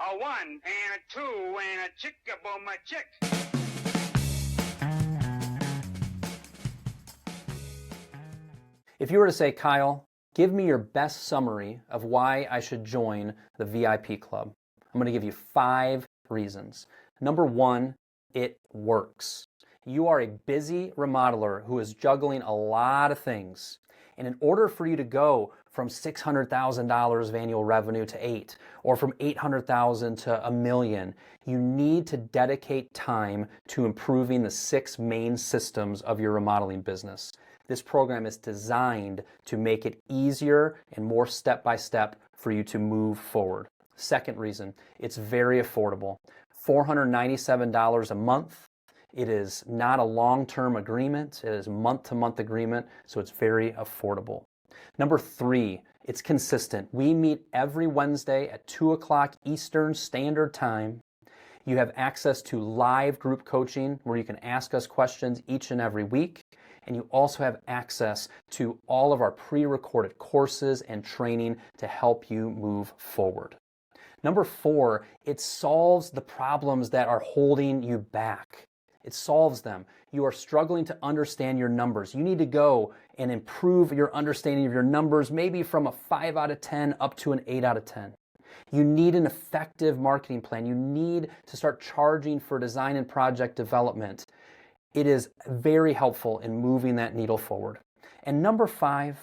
A one and a two and a chick-a-boom a chick. If you were to say, Kyle, give me your best summary of why I should join the VIP Club, I'm going to give you 5 reasons. Number 1, it works. You are a busy remodeler who is juggling a lot of things. And in order for you to go from $600,000 of annual revenue to 8, or from 800,000 to $1 million, you need to dedicate time to improving the 6 main systems of your remodeling business. This program is designed to make it easier and more step-by-step for you to move forward. Second reason, it's very affordable. $497 a month. It is not a long-term agreement. It is a month-to-month agreement, so it's very affordable. Number 3, it's consistent. We meet every Wednesday at 2 o'clock Eastern Standard Time. You have access to live group coaching where you can ask us questions each and every week. And you also have access to all of our pre-recorded courses and training to help you move forward. Number 4, it solves the problems that are holding you back. It solves them. You are struggling to understand your numbers. You need to go and improve your understanding of your numbers, maybe from a 5 out of 10 up to an 8 out of 10. You need an effective marketing plan. You need to start charging for design and project development. It is very helpful in moving that needle forward. And number 5,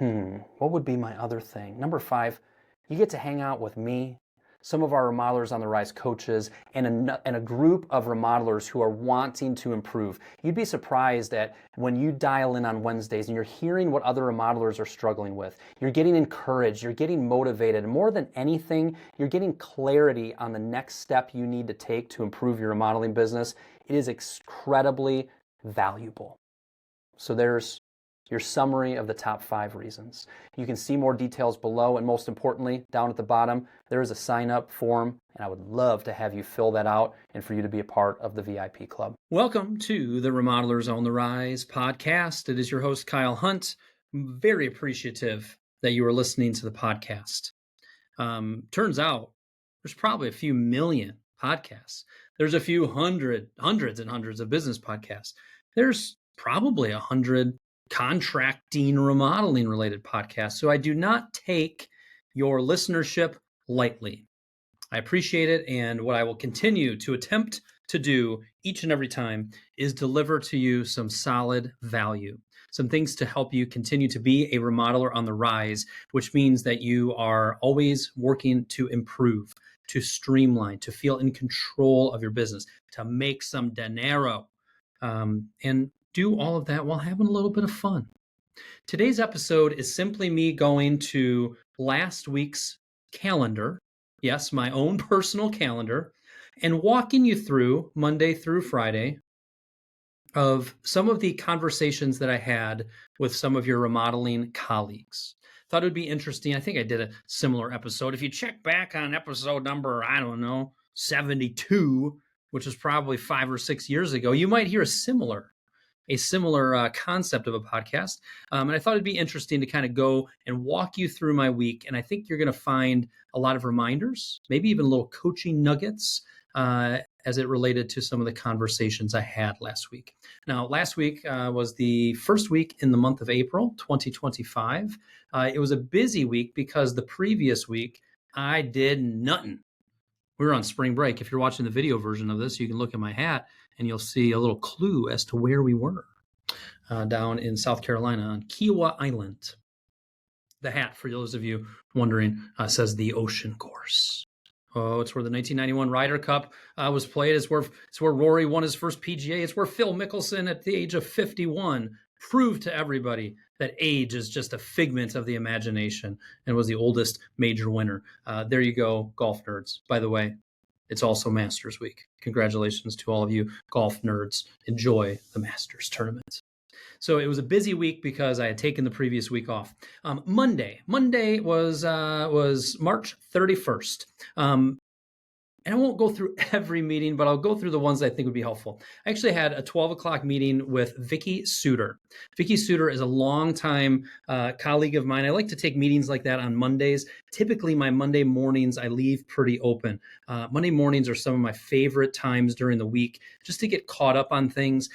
what would be my other thing? Number 5, you get to hang out with me, some of our Remodelers on the Rise coaches, and a group of remodelers who are wanting to improve. You'd be surprised at when you dial in on Wednesdays and you're hearing what other remodelers are struggling with. You're getting encouraged, you're getting motivated. And more than anything, you're getting clarity on the next step you need to take to improve your remodeling business. It is incredibly valuable. So there's your summary of the top 5 reasons. You can see more details below, and most importantly, down at the bottom, there is a sign-up form, and I would love to have you fill that out and for you to be a part of the VIP Club. Welcome to the Remodelers on the Rise podcast. It is your host, Kyle Hunt. I'm very appreciative that you are listening to the podcast. Turns out there's probably a few million podcasts. There's a few hundreds and hundreds of business podcasts. There's probably 100 contracting, remodeling related podcasts. So I do not take your listenership lightly. I appreciate it. And what I will continue to attempt to do each and every time is deliver to you some solid value, some things to help you continue to be a remodeler on the rise, which means that you are always working to improve, to streamline, to feel in control of your business, to make some dinero, and do all of that while having a little bit of fun. Today's episode is simply me going to last week's calendar, yes, my own personal calendar, and walking you through Monday through Friday of some of the conversations that I had with some of your remodeling colleagues. Thought it would be interesting. I think I did a similar episode. If you check back on episode number, 72, which was probably 5 or 6 years ago, you might hear a similar concept of a podcast. And I thought it'd be interesting to kind of go and walk you through my week. And I think you're going to find a lot of reminders, maybe even little coaching nuggets as it related to some of the conversations I had last week. Now, last week was the first week in the month of April, 2025. It was a busy week because the previous week I did nothing. We were on spring break. If you're watching the video version of this, you can look at my hat and you'll see a little clue as to where we were down in South Carolina on Kiowa Island. The hat, for those of you wondering, says the Ocean Course. Oh, it's where the 1991 Ryder Cup was played. It's where Rory won his first PGA. It's where Phil Mickelson, at the age of 51, proved to everybody that age is just a figment of the imagination and was the oldest major winner. There you go, golf nerds. By the way, it's also Masters Week. Congratulations to all of you golf nerds. Enjoy the Masters tournament. So it was a busy week because I had taken the previous week off. Monday was March 31st. And I won't go through every meeting, but I'll go through the ones I think would be helpful. I actually had a 12 o'clock meeting with Vicky Suter. Vicky Suter is a longtime colleague of mine. I like to take meetings like that on Mondays. Typically, my Monday mornings, I leave pretty open. Monday mornings are some of my favorite times during the week just to get caught up on things.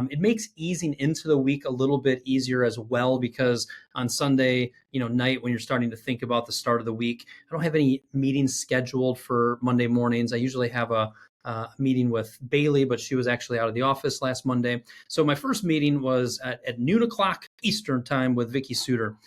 It makes easing into the week a little bit easier as well, because on Sunday, night, when you're starting to think about the start of the week, I don't have any meetings scheduled for Monday mornings. I usually have a meeting with Bailey, but she was actually out of the office last Monday. So my first meeting was at noon o'clock Eastern time with Vicky Suter.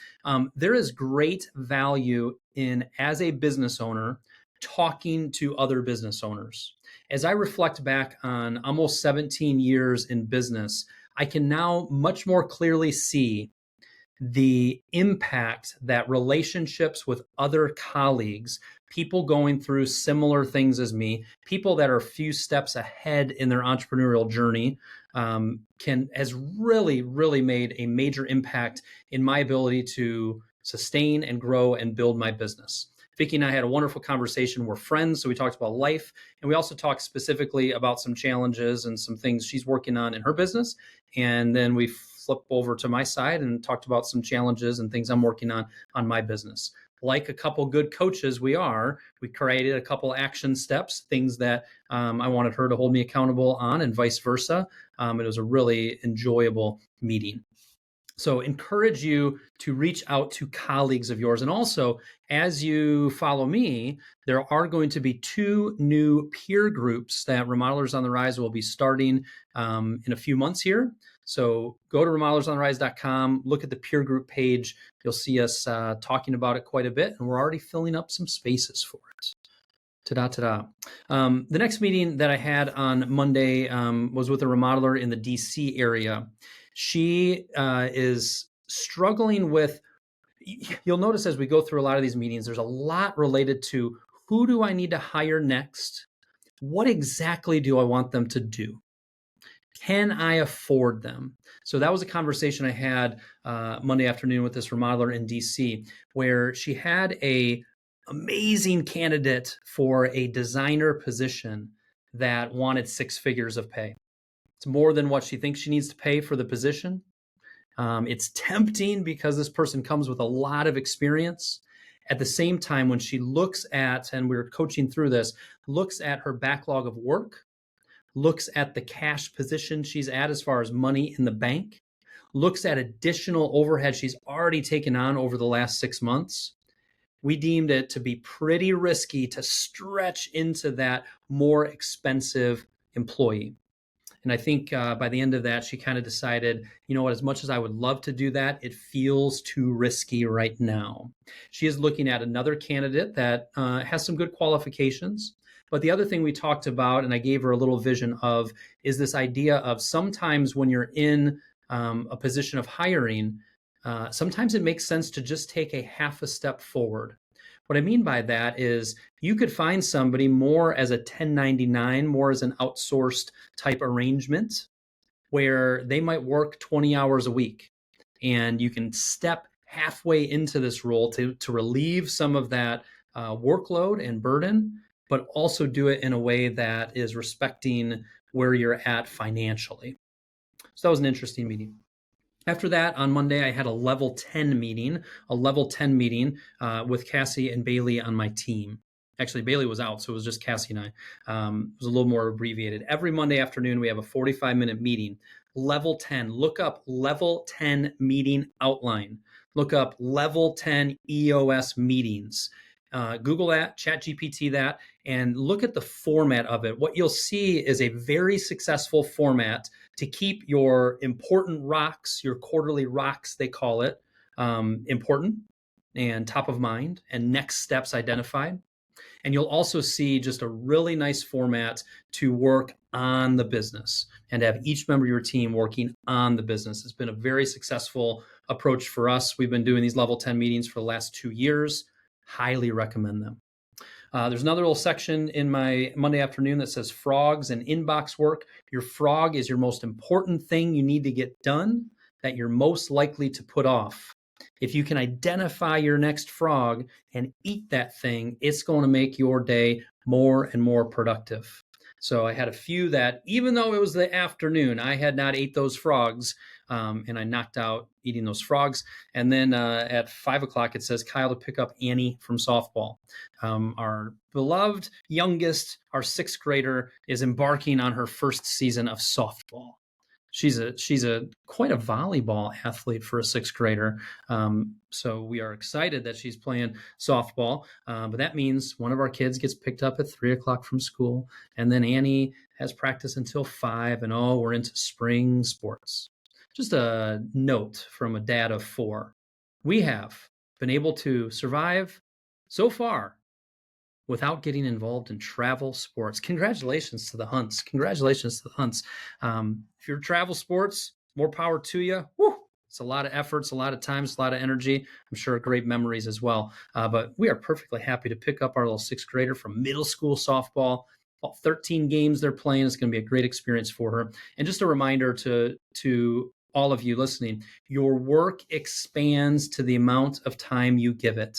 There is great value in, as a business owner, talking to other business owners. As I reflect back on almost 17 years in business, I can now much more clearly see the impact that relationships with other colleagues, people going through similar things as me, people that are a few steps ahead in their entrepreneurial journey, has really, really made a major impact in my ability to sustain and grow and build my business. Vicki and I had a wonderful conversation. We're friends, so we talked about life, and we also talked specifically about some challenges and some things she's working on in her business. And then we flip over to my side and talked about some challenges and things I'm working on my business. Like a couple good coaches we created a couple action steps, things that I wanted her to hold me accountable on, and vice versa. It was a really enjoyable meeting. So encourage you to reach out to colleagues of yours. And also, as you follow me, there are going to be 2 new peer groups that Remodelers on the Rise will be starting in a few months here. So go to remodelers.ontherise.com, look at the peer group page. You'll see us talking about it quite a bit, and we're already filling up some spaces for it. Ta-da. The next meeting that I had on Monday was with a remodeler in the DC area. She is struggling with, you'll notice as we go through a lot of these meetings, there's a lot related to who do I need to hire next? What exactly do I want them to do? Can I afford them? So that was a conversation I had Monday afternoon with this remodeler in DC, where she had a amazing candidate for a designer position that wanted 6 figures of pay. It's more than what she thinks she needs to pay for the position. It's tempting because this person comes with a lot of experience. At the same time, when she looks at, and we're coaching through this, looks at her backlog of work, looks at the cash position she's at as far as money in the bank, looks at additional overhead she's already taken on over the last 6 months, we deemed it to be pretty risky to stretch into that more expensive employee. And I think by the end of that, she kind of decided, you know what, as much as I would love to do that, it feels too risky right now. She is looking at another candidate that has some good qualifications. But the other thing we talked about, and I gave her a little vision of, is this idea of sometimes when you're in a position of hiring, sometimes it makes sense to just take a half a step forward. What I mean by that is you could find somebody more as a 1099, more as an outsourced type arrangement, where they might work 20 hours a week, and you can step halfway into this role to relieve some of that workload and burden, but also do it in a way that is respecting where you're at financially. So that was an interesting meeting. After that, on Monday, I had a level 10 meeting with Cassie and Bailey on my team. Actually, Bailey was out, so it was just Cassie and I. It was a little more abbreviated. Every Monday afternoon, we have a 45-minute meeting. Level 10, look up level 10 meeting outline. Look up level 10 EOS meetings. Google that, ChatGPT that, and look at the format of it. What you'll see is a very successful format to keep your important rocks, your quarterly rocks, they call it, important and top of mind, and next steps identified. And you'll also see just a really nice format to work on the business and have each member of your team working on the business. It's been a very successful approach for us. We've been doing these level 10 meetings for the last 2 years. Highly recommend them. There's another little section in my Monday afternoon that says frogs and inbox work. Your frog is your most important thing you need to get done, that you're most likely to put off. If you can identify your next frog and eat that thing, it's going to make your day more and more productive. So I had a few that, even though it was the afternoon, I had not ate those frogs, and I knocked out eating those frogs. And then at 5 o'clock, it says Kyle to pick up Annie from softball. Our beloved youngest, our 6th grader, is embarking on her first season of softball. She's a quite a volleyball athlete for a 6th grader. So we are excited that she's playing softball. But that means one of our kids gets picked up at 3 o'clock from school, and then Annie has practice until 5, and we're into spring sports. Just a note from a dad of 4. We have been able to survive so far without getting involved in travel sports. Congratulations to the Hunts. Congratulations to the Hunts. If you're travel sports, more power to you. Woo! It's a lot of efforts, a lot of time, a lot of energy. I'm sure great memories as well. But we are perfectly happy to pick up our little 6th grader from middle school softball. All 13 games they're playing. It's going to be a great experience for her. And just a reminder to all of you listening, your work expands to the amount of time you give it.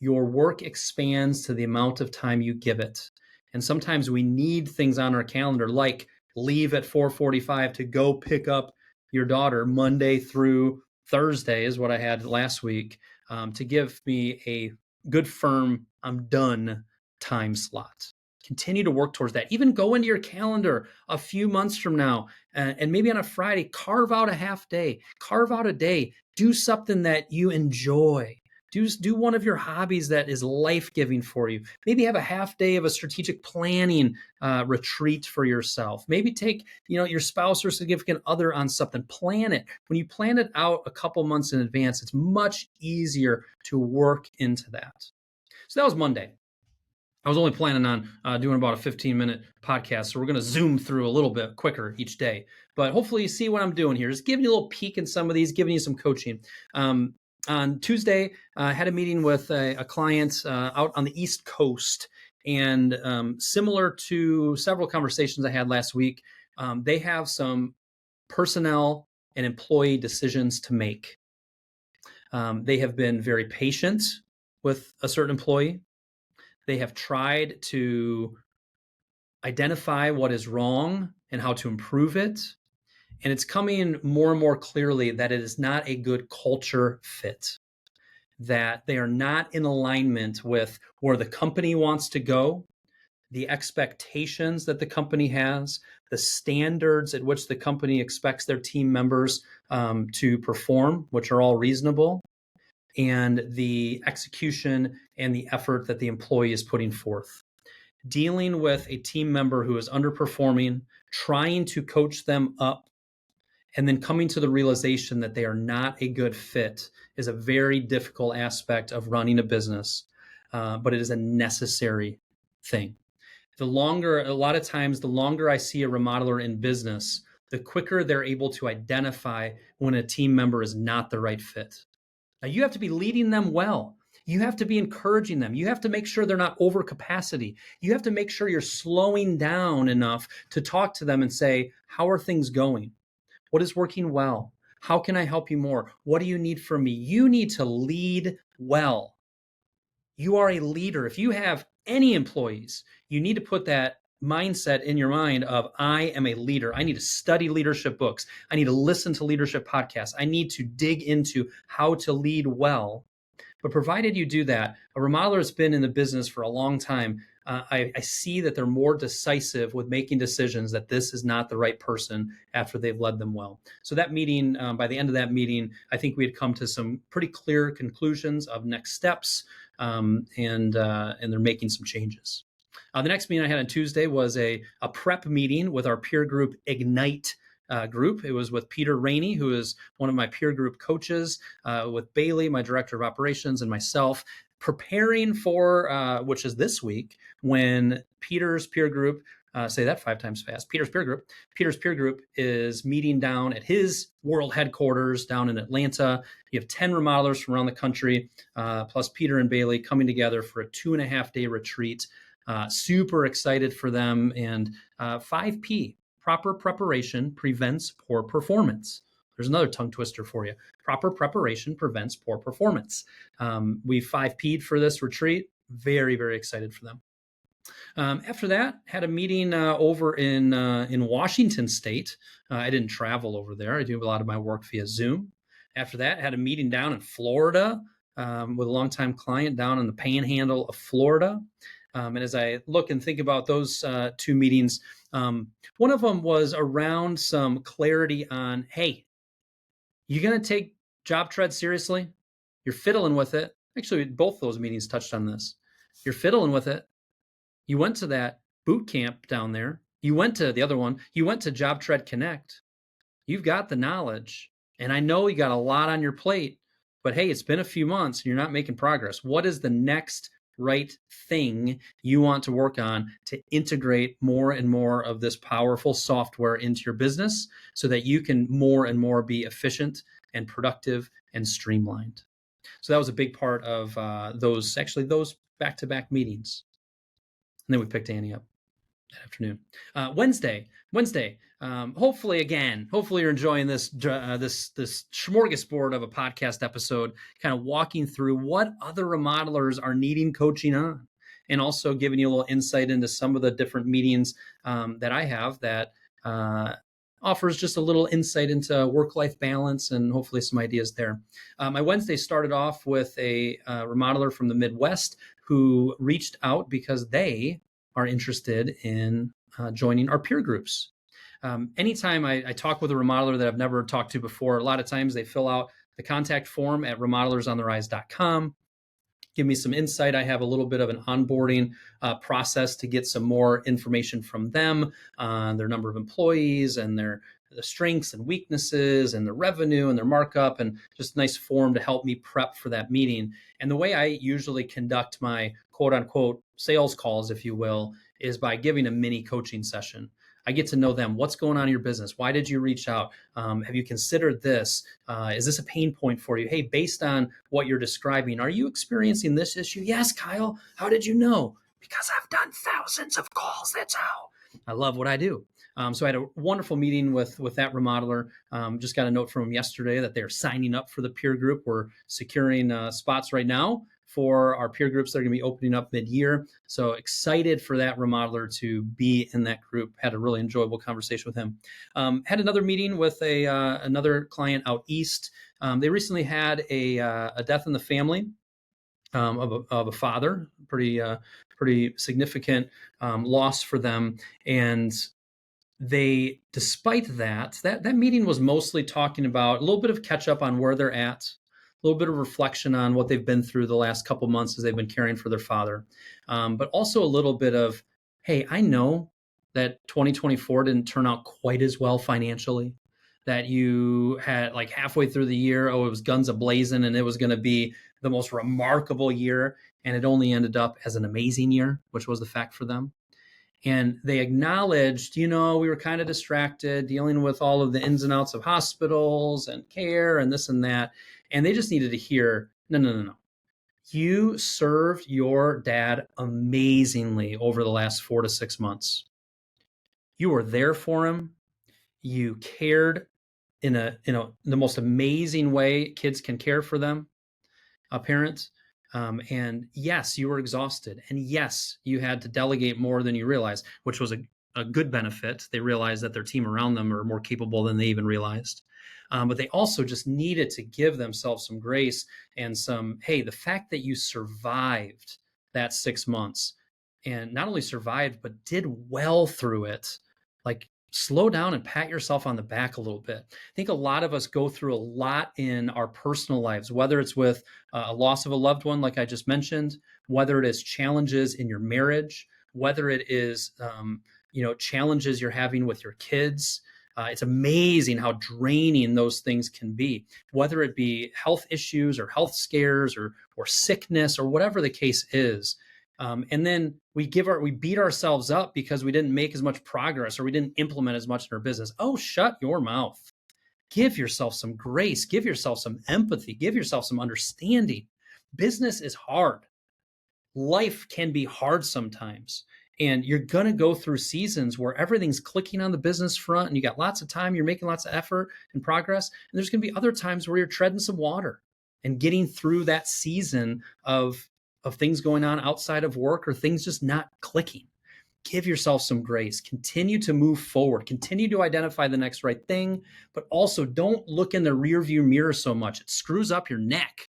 Your work expands to the amount of time you give it. And sometimes we need things on our calendar, like leave at 4:45 to go pick up your daughter Monday through Thursday is what I had last week, to give me a good, firm, I'm done time slot. Continue to work towards that. Even go into your calendar a few months from now, and maybe on a Friday, carve out a half day, carve out a day, do something that you enjoy. Do one of your hobbies that is life-giving for you. Maybe have a half day of a strategic planning retreat for yourself. Maybe take your spouse or significant other on something. Plan it. When you plan it out a couple months in advance, it's much easier to work into that. So that was Monday. I was only planning on doing about a 15-minute podcast, so we're going to zoom through a little bit quicker each day. But hopefully you see what I'm doing here. Just giving you a little peek in some of these, giving you some coaching. On Tuesday, I had a meeting with a client out on the East Coast, and similar to several conversations I had last week, they have some personnel and employee decisions to make. They have been very patient with a certain employee. They have tried to identify what is wrong and how to improve it. And it's coming more and more clearly that it is not a good culture fit, that they are not in alignment with where the company wants to go, the expectations that the company has, the standards at which the company expects their team members to perform, which are all reasonable, and the execution and the effort that the employee is putting forth. Dealing with a team member who is underperforming, trying to coach them up, and then coming to the realization that they are not a good fit is a very difficult aspect of running a business, but it is a necessary thing. A lot of times, the longer I see a remodeler in business, the quicker they're able to identify when a team member is not the right fit. Now, you have to be leading them well. You have to be encouraging them. You have to make sure they're not over capacity. You have to make sure you're slowing down enough to talk to them and say, how are things going? What is working well? How can I help you more? What do you need from me? You need to lead well. You are a leader. If you have any employees, you need to put that mindset in your mind of, I am a leader. I need to study leadership books. I need to listen to leadership podcasts. I need to dig into how to lead well. But provided you do that, a remodeler has been in the business for a long time. I see that they're more decisive with making decisions that this is not the right person after they've led them well. So that meeting, by the end of that meeting, I think we had come to some pretty clear conclusions of next steps, and they're making some changes. The next meeting I had on Tuesday was a prep meeting with our peer group Ignite group. It was with Peter Rainey, who is one of my peer group coaches, with Bailey, my director of operations, and myself, preparing for, which is this week, when Peter's peer group, say that 5 times fast, Peter's peer group is meeting down at his world headquarters down in Atlanta. You have 10 remodelers from around the country, plus Peter and Bailey coming together for a 2.5-day retreat. Super excited for them. And 5P, proper preparation prevents poor performance. There's another tongue twister for you. Proper preparation prevents poor performance. We 5P'd for this retreat. Very, very excited for them. After that, had a meeting over in Washington State. I didn't travel over there. I do a lot of my work via Zoom. After that, had a meeting down in Florida with a longtime client down in the Panhandle of Florida. And as I look and think about those two meetings, one of them was around some clarity on, hey, you going to take job tread seriously? You're fiddling with it. Actually, both those meetings touched on this. You're fiddling with it. You went to that boot camp down there. You went to the other one. You went to Job Tread Connect. You've got the knowledge. And I know you got a lot on your plate, but hey, it's been a few months and you're not making progress. What is the next right thing you want to work on to integrate more and more of this powerful software into your business so that you can more and more be efficient and productive and streamlined? So that was a big part of those back-to-back meetings. And then we picked Annie up that afternoon. Wednesday. Hopefully you're enjoying this smorgasbord of a podcast episode, kind of walking through what other remodelers are needing coaching on, and also giving you a little insight into some of the different meetings that I have that offers just a little insight into work-life balance and hopefully some ideas there. My Wednesday started off with a remodeler from the Midwest who reached out because they are interested in joining our peer groups. Anytime I talk with a remodeler that I've never talked to before, a lot of times they fill out the contact form at remodelersontherise.com. Give me some insight. I have a little bit of an onboarding process to get some more information from them on their number of employees and the strengths and weaknesses and the revenue and their markup, and just a nice form to help me prep for that meeting. And the way I usually conduct my quote unquote sales calls, if you will, is by giving a mini coaching session. I get to know them. What's going on in your business? Why did you reach out? Have you considered this? Is this a pain point for you? Hey, based on what you're describing, are you experiencing this issue? Yes, Kyle. How did you know? Because I've done thousands of calls. That's how. I love what I do. So I had a wonderful meeting with that remodeler. Just got a note from him yesterday that they're signing up for the peer group. We're securing spots right now for our peer groups that are going to be opening up mid-year. So excited for that remodeler to be in that group. Had a really enjoyable conversation with him. Had another meeting with another client out east. They recently had a death in the family of a father, pretty significant loss for them. And they, despite that meeting was mostly talking about a little bit of catch up on where they're at, a little bit of reflection on what they've been through the last couple months as they've been caring for their father. But also a little bit of, hey, I know that 2024 didn't turn out quite as well financially, that you had like halfway through the year, it was guns a-blazing and it was going to be the most remarkable year. And it only ended up as an amazing year, which was the fact for them. And they acknowledged, we were kind of distracted dealing with all of the ins and outs of hospitals and care and this and that. And they just needed to hear, no. You served your dad amazingly over the last 4 to 6 months. You were there for him. You cared in the most amazing way kids can care for them, parents. And yes, you were exhausted. And yes, you had to delegate more than you realized, which was a good benefit. They realized that their team around them are more capable than they even realized. But they also just needed to give themselves some grace and hey, the fact that you survived that 6 months, and not only survived, but did well through it, like, slow down and pat yourself on the back a little bit. I think a lot of us go through a lot in our personal lives, whether it's with a loss of a loved one, like I just mentioned, whether it is challenges in your marriage, whether it is, challenges you're having with your kids. It's amazing how draining those things can be, whether it be health issues or health scares or sickness or whatever the case is. And then we beat ourselves up because we didn't make as much progress or we didn't implement as much in our business. Oh, shut your mouth. Give yourself some grace. Give yourself some empathy. Give yourself some understanding. Business is hard. Life can be hard sometimes. And you're going to go through seasons where everything's clicking on the business front and you got lots of time, you're making lots of effort and progress. And there's going to be other times where you're treading some water and getting through that season of of things going on outside of work or things just not clicking. Give yourself some grace. Continue to move forward. Continue to identify the next right thing, but also don't look in the rearview mirror so much. It screws up your neck.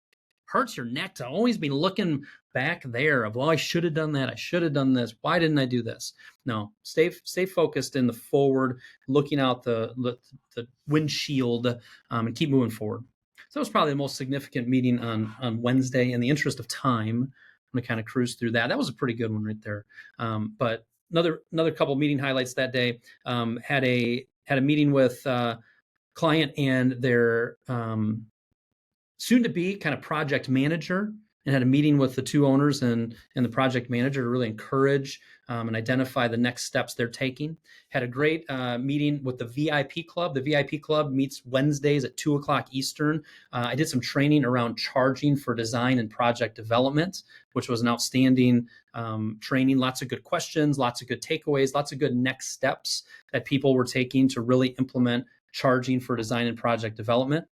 Hurts your neck to always be looking back there of, well, I should have done that. I should have done this. Why didn't I do this? No, stay focused in the forward, looking out the windshield, and keep moving forward. So that was probably the most significant meeting on Wednesday. In the interest of time, I'm going to kind of cruise through that. That was a pretty good one right there. But another couple meeting highlights that day. Had a meeting with client and their soon to be kind of project manager, and had a meeting with the two owners and the project manager to really encourage and identify the next steps they're taking. Had a great meeting with the VIP Club. The VIP Club meets Wednesdays at 2:00 Eastern. I did some training around charging for design and project development, which was an outstanding training. Lots of good questions, lots of good takeaways, lots of good next steps that people were taking to really implement charging for design and project development.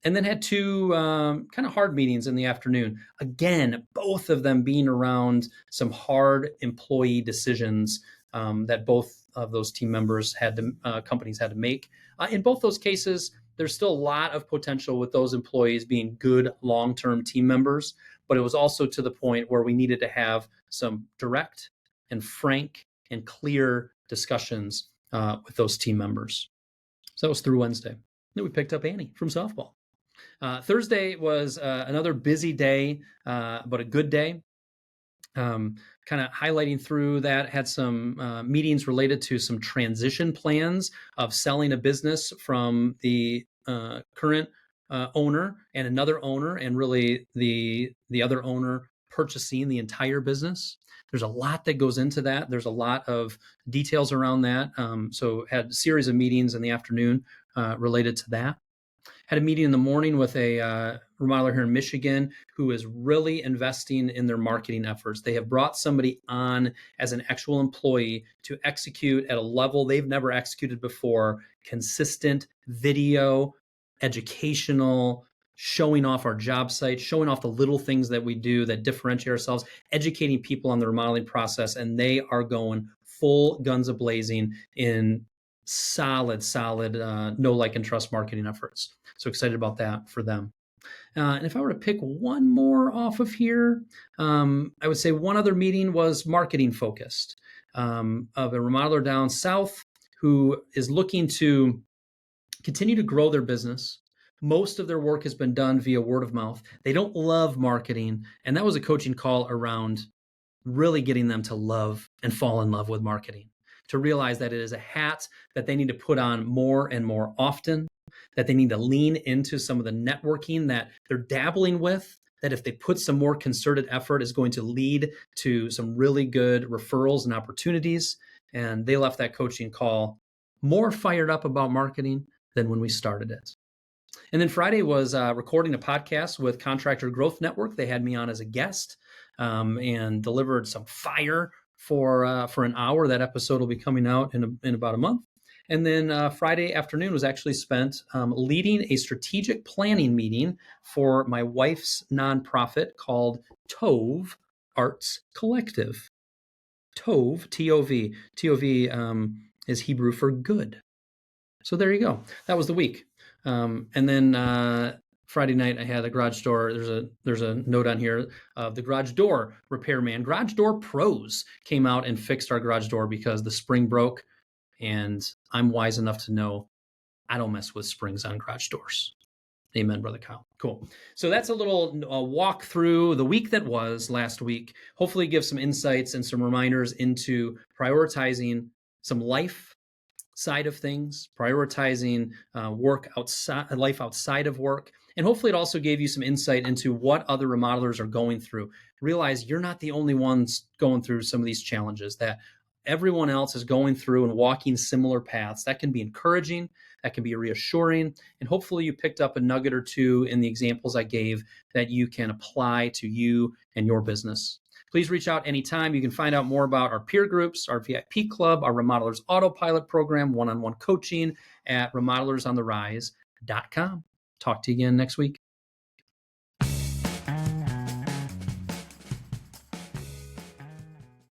And then had two kind of hard meetings in the afternoon. Again, both of them being around some hard employee decisions that both of those team members companies had to make. In both those cases, there's still a lot of potential with those employees being good long-term team members, but it was also to the point where we needed to have some direct and frank and clear discussions with those team members. So that was through Wednesday. Then we picked up Annie from softball. Thursday was another busy day, but a good day. Kind of highlighting through that, had some meetings related to some transition plans of selling a business from the current owner and another owner, and really the other owner purchasing the entire business. There's a lot that goes into that. There's a lot of details around that. So had a series of meetings in the afternoon related to that. Had a meeting in the morning with a remodeler here in Michigan who is really investing in their marketing efforts. They have brought somebody on as an actual employee to execute at a level they've never executed before, consistent video, educational, showing off our job site, showing off the little things that we do that differentiate ourselves, educating people on the remodeling process, and they are going full guns a-blazing in solid, know, like, and trust marketing efforts. So excited about that for them. And if I were to pick one more off of here, I would say one other meeting was marketing focused of a remodeler down south who is looking to continue to grow their business. Most of their work has been done via word of mouth. They don't love marketing. And that was a coaching call around really getting them to love and fall in love with marketing, to realize that it is a hat that they need to put on more and more often, that they need to lean into some of the networking that they're dabbling with, that if they put some more concerted effort is going to lead to some really good referrals and opportunities. And they left that coaching call more fired up about marketing than when we started it. And then Friday was recording a podcast with Contractor Growth Network. They had me on as a guest and delivered some fire for an hour. That episode will be coming out in about a month. And then Friday afternoon was actually spent leading a strategic planning meeting for my wife's nonprofit called Trove Arts Collective. Trove, T-O-V. T-O-V is Hebrew for good. So there you go. That was the week. And then Friday night I had a garage door. There's a note on here of the garage door repairman. Garage Door Pros came out and fixed our garage door because the spring broke. And I'm wise enough to know I don't mess with springs on garage doors. Amen, Brother Kyle. Cool. So that's a little walk through the week that was last week. Hopefully give some insights and some reminders into prioritizing some life side of things, prioritizing life outside of work. And hopefully it also gave you some insight into what other remodelers are going through. Realize you're not the only ones going through some of these challenges, that everyone else is going through and walking similar paths. That can be encouraging, that can be reassuring, and hopefully you picked up a nugget or two in the examples I gave that you can apply to you and your business. Please reach out anytime. You can find out more about our peer groups, our VIP Club, our Remodelers Autopilot program, one-on-one coaching at remodelersontherise.com. Talk to you again next week.